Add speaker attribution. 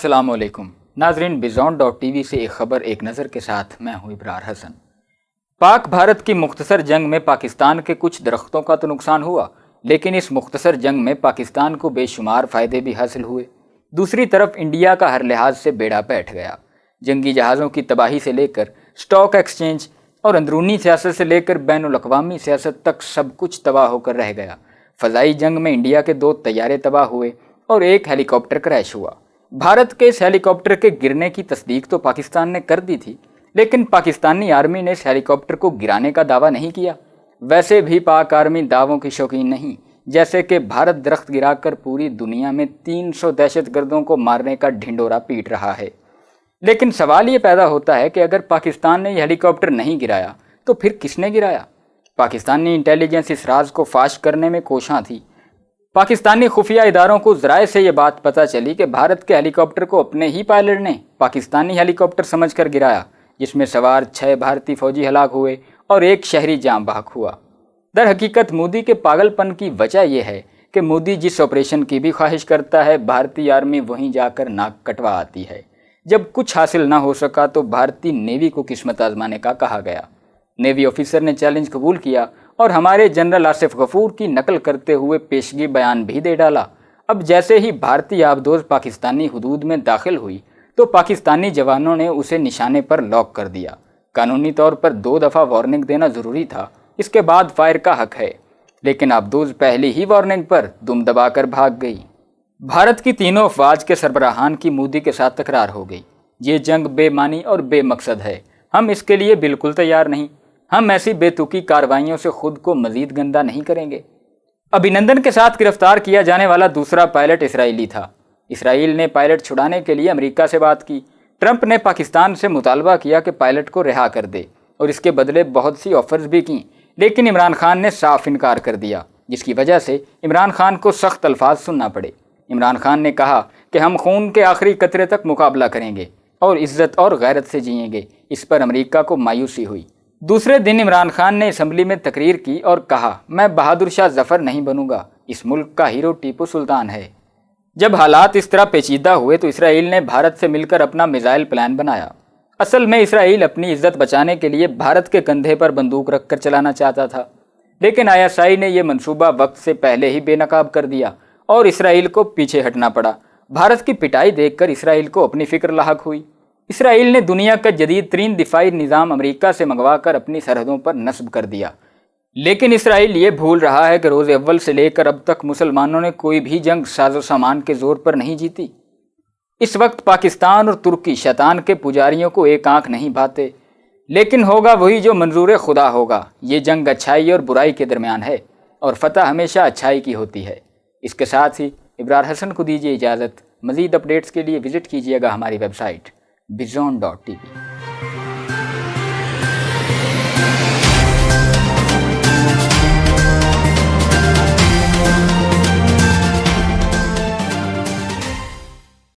Speaker 1: السلام علیکم ناظرین، BIZON.TV سے ایک خبر ایک نظر کے ساتھ میں ہوں ابرار حسن۔ پاک بھارت کی مختصر جنگ میں پاکستان کے کچھ درختوں کا تو نقصان ہوا، لیکن اس مختصر جنگ میں پاکستان کو بے شمار فائدے بھی حاصل ہوئے۔ دوسری طرف انڈیا کا ہر لحاظ سے بیڑا بیٹھ گیا۔ جنگی جہازوں کی تباہی سے لے کر اسٹاک ایکسچینج اور اندرونی سیاست سے لے کر بین الاقوامی سیاست تک سب کچھ تباہ ہو کر رہ گیا۔ فضائی جنگ میں انڈیا کے 2 طیارے تباہ ہوئے اور ایک ہیلی کاپٹر کریش ہوا۔ بھارت کے اس ہیلی کاپٹر کے گرنے کی تصدیق تو پاکستان نے کر دی تھی، لیکن پاکستانی آرمی نے اس ہیلی کاپٹر کو گرانے کا دعویٰ نہیں کیا۔ ویسے بھی پاک آرمی دعووں کی شوقین نہیں، جیسے کہ بھارت درخت گرا کر پوری دنیا میں 300 دہشت گردوں کو مارنے کا ڈھنڈورا پیٹ رہا ہے۔ لیکن سوال یہ پیدا ہوتا ہے کہ اگر پاکستان نے یہ ہیلی کاپٹر نہیں گرایا تو پھر کس نے گرایا؟ پاکستانی انٹیلیجنس اس راز کو فاش کرنے میں کوشاں تھی۔ پاکستانی خفیہ اداروں کو ذرائع سے یہ بات پتہ چلی کہ بھارت کے ہیلی کاپٹر کو اپنے ہی پائلٹ نے پاکستانی ہیلی کاپٹر سمجھ کر گرایا، جس میں سوار 6 بھارتی فوجی ہلاک ہوئے اور ایک شہری جاں بحق ہوا۔ در حقیقت مودی کے پاگل پن کی وجہ یہ ہے کہ مودی جس آپریشن کی بھی خواہش کرتا ہے، بھارتی آرمی وہیں جا کر ناک کٹوا آتی ہے۔ جب کچھ حاصل نہ ہو سکا تو بھارتی نیوی کو قسمت آزمانے کا کہا گیا۔ نیوی آفیسر نے چیلنج قبول کیا اور ہمارے جنرل آصف غفور کی نقل کرتے ہوئے پیشگی بیان بھی دے ڈالا۔ اب جیسے ہی بھارتی آبدوز پاکستانی حدود میں داخل ہوئی تو پاکستانی جوانوں نے اسے نشانے پر لاک کر دیا۔ قانونی طور پر 2 دفعہ وارننگ دینا ضروری تھا، اس کے بعد فائر کا حق ہے، لیکن آبدوز پہلی ہی وارننگ پر دم دبا کر بھاگ گئی۔ بھارت کی تینوں افواج کے سربراہان کی مودی کے ساتھ تکرار ہو گئی۔ یہ جنگ بے معنی اور بے مقصد ہے، ہم اس کے لیے بالکل تیار نہیں، ہم ایسی بے تکی کارروائیوں سے خود کو مزید گندا نہیں کریں گے۔ ابھینندن کے ساتھ گرفتار کیا جانے والا دوسرا پائلٹ اسرائیلی تھا۔ اسرائیل نے پائلٹ چھڑانے کے لیے امریکہ سے بات کی۔ ٹرمپ نے پاکستان سے مطالبہ کیا کہ پائلٹ کو رہا کر دے اور اس کے بدلے بہت سی آفرز بھی کیں، لیکن عمران خان نے صاف انکار کر دیا، جس کی وجہ سے عمران خان کو سخت الفاظ سننا پڑے۔ عمران خان نے کہا کہ ہم خون کے آخری قطرے تک مقابلہ کریں گے اور عزت اور غیرت سے جئیں گے۔ اس پر امریکہ کو مایوسی ہوئی۔ دوسرے دن عمران خان نے اسمبلی میں تقریر کی اور کہا، میں بہادر شاہ ظفر نہیں بنوں گا، اس ملک کا ہیرو ٹیپو سلطان ہے۔ جب حالات اس طرح پیچیدہ ہوئے تو اسرائیل نے بھارت سے مل کر اپنا میزائل پلان بنایا۔ اصل میں اسرائیل اپنی عزت بچانے کے لیے بھارت کے کندھے پر بندوق رکھ کر چلانا چاہتا تھا، لیکن ISI نے یہ منصوبہ وقت سے پہلے ہی بے نقاب کر دیا اور اسرائیل کو پیچھے ہٹنا پڑا۔ بھارت کی پٹائی دیکھ کر اسرائیل کو اپنی فکر لاحق ہوئی۔ اسرائیل نے دنیا کا جدید ترین دفاعی نظام امریکہ سے منگوا کر اپنی سرحدوں پر نصب کر دیا، لیکن اسرائیل یہ بھول رہا ہے کہ روز اول سے لے کر اب تک مسلمانوں نے کوئی بھی جنگ ساز و سامان کے زور پر نہیں جیتی۔ اس وقت پاکستان اور ترکی شیطان کے پجاریوں کو ایک آنکھ نہیں بھاتے، لیکن ہوگا وہی جو منظور خدا ہوگا۔ یہ جنگ اچھائی اور برائی کے درمیان ہے اور فتح ہمیشہ اچھائی کی ہوتی ہے۔ اس کے ساتھ ہی ابرار حسن کو دیجیے اجازت۔ مزید اپڈیٹس کے لیے وزٹ کیجیے گا ہماری ویب سائٹ BIZON.TV۔